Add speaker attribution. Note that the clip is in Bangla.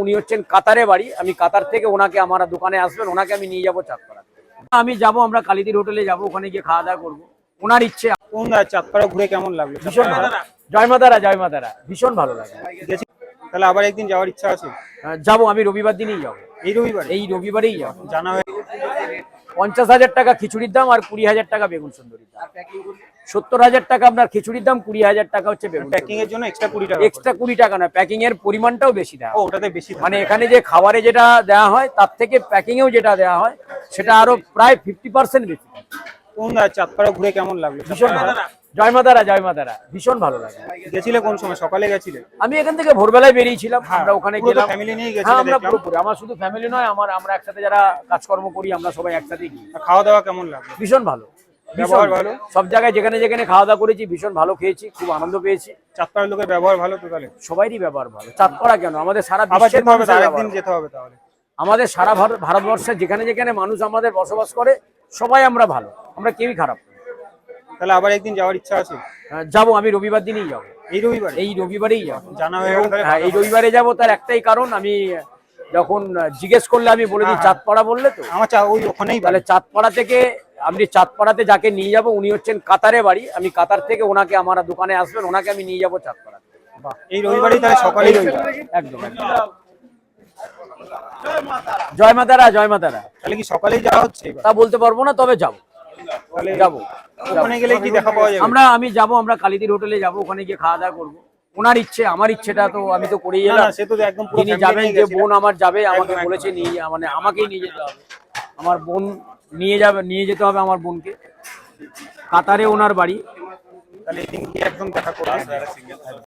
Speaker 1: উনি হচ্ছেন কাতারে বাড়ি, আমি কাতার থেকে ওনাকে আমার দোকানে আসবেন, ওনাকে আমি নিয়ে যাবো চাঁদপাড়া। আমি যাব, আমরা কালিদির হোটেলে যাব, ওখানে গিয়ে খাওয়া দাওয়া করবো। ওনার ইচ্ছে।
Speaker 2: কোন চাঁদপাড়া ঘুরে কেমন লাগলো?
Speaker 1: ভীষণ ভালো। জয় মাতারা, জয় মাতারা, ভীষণ ভালো লাগে।
Speaker 2: তাহলে আবার একদিন যাওয়ার ইচ্ছা আছে?
Speaker 1: যাবো, আমি রবিবার দিনই যাবো। এই রবিবারেই যাবো।
Speaker 2: জানা হয়ে
Speaker 1: 50,000 টাকা খিচুড়ির দাম আর 20,000 টাকা বেগুন সুন্দরীর দাম। 70,000 টাকা আপনার খিচুড়ির দাম, 20,000 টাকা হচ্ছে বেগুন।
Speaker 2: প্যাকিং এর জন্য এক্সট্রা 20 টাকা।
Speaker 1: এক্সট্রা 20 টাকা না, প্যাকিং এর পরিমাণটাও বেশি দেওয়া।
Speaker 2: ওটাতে বেশি
Speaker 1: মানে এখানে যে খাবারে যেটা দেওয়া হয় তার থেকে প্যাকিং এও যেটা দেওয়া হয় সেটা আরো প্রায় 50% বেশি।
Speaker 2: কোন চাঁদপাড়া ঘুরে কেমন লাগলো?
Speaker 1: ভীষণ ভালো। জয় মাতারা, জয় মাতারা, ভীষণ ভালো লাগে।
Speaker 2: গেছিলে কোন সময়? সকালে গেছিলে?
Speaker 1: আমি এখান থেকে ভোরবেলায় বেরিয়েছিলাম, আমরা ওখানে গেলাম।
Speaker 2: ফ্যামিলি নিয়ে
Speaker 1: হ্যাঁ,
Speaker 2: গেছিলে?
Speaker 1: আমরা পুরোপুরি, আমার শুধু ফ্যামিলি নয়, আমরা একসাথে যারা কাজকর্ম করি আমরা সবাই একসাথে গিয়ে।
Speaker 2: খাওয়া দাওয়া কেমন লাগলো?
Speaker 1: ভীষণ ভালো,
Speaker 2: ব্যবহার ভালো?
Speaker 1: সব জায়গায় যেখানে যেখানে খাওয়া দাওয়া করেছি ভীষণ ভালো খেয়েছি, খুব আনন্দ পেয়েছি।
Speaker 2: চাঁদপাড়ার লোকের ব্যবহার ভালো তো? তাহলে
Speaker 1: সবাইরই ব্যবহার ভালো। চাঁদপাড়া কেন, আমাদের সারা
Speaker 2: আবার
Speaker 1: বিশ্বের
Speaker 2: যেতে হবে,
Speaker 1: মানুষের
Speaker 2: আরেকদিন
Speaker 1: ব্যবহার।
Speaker 2: যেতে হবে তাহলে।
Speaker 1: আমাদের সারা ভারতবর্ষে যেখানে যেখানে মানুষ আমাদের বসবাস করে সবাই আমরা ভালো, আমরা কেউই খারাপ না।
Speaker 2: তাহলে আবার একদিন যাওয়ার ইচ্ছা আছে?
Speaker 1: যাবো, আমি রবিবার দিনই যাবো।
Speaker 2: এই
Speaker 1: রবিবারেই যাবো।
Speaker 2: জানা হয়ে গেল।
Speaker 1: হ্যাঁ, এই রবিবারে যাবো। তার একটাই কারণ, আমি যখন জিজ্ঞেস করলে আমি বলে দিই চাঁদপাড়া বললে তো
Speaker 2: আমার ওই ওখানেই।
Speaker 1: তাহলে চাঁদপাড়া থেকে আপনি চাঁদপাড়াতে যাকে নিয়ে যাবো উনি হচ্ছেন কাতারে বাড়ি, আমি কাতার থেকে ওনাকে আমার দোকানে আসবেন, ওনাকে আমি নিয়ে যাবো চাঁদপাড়া।
Speaker 2: এই রবিবারই তাহলে সকালেই?
Speaker 1: একদম। জয় মাতারা, জয় মাতারা।
Speaker 2: তাহলে কি সকালেই যাওয়া হচ্ছে?
Speaker 1: তা বলতে পারবো না, তবে যাবো।
Speaker 2: তাহলে
Speaker 1: যাবো,
Speaker 2: ওখানে গেলে কি দেখা পাওয়া যাবে?
Speaker 1: আমি যাবো, আমরা কালিদির হোটেলে যাবো, ওখানে গিয়ে খাওয়া দাওয়া করবো। ওনার ইচ্ছে, আমার ইচ্ছেটা তো আমি তো করেই এলাম।
Speaker 2: সে তো একদম পুরো
Speaker 1: তিনি
Speaker 2: family
Speaker 1: যাবেন,
Speaker 2: নিয়ে
Speaker 1: যে
Speaker 2: গেছিলেন।
Speaker 1: বোন আমার যাবে, আমাকে বলেছে নিয়ে, মানে আমাকেই নিয়ে যেতে হবে। আমার বোন নিয়ে যেতে হবে আমার বোনকে। কাতারে ওনার বাড়ি।
Speaker 2: তাহলে একদিন গিয়ে একদম দেখা করবো।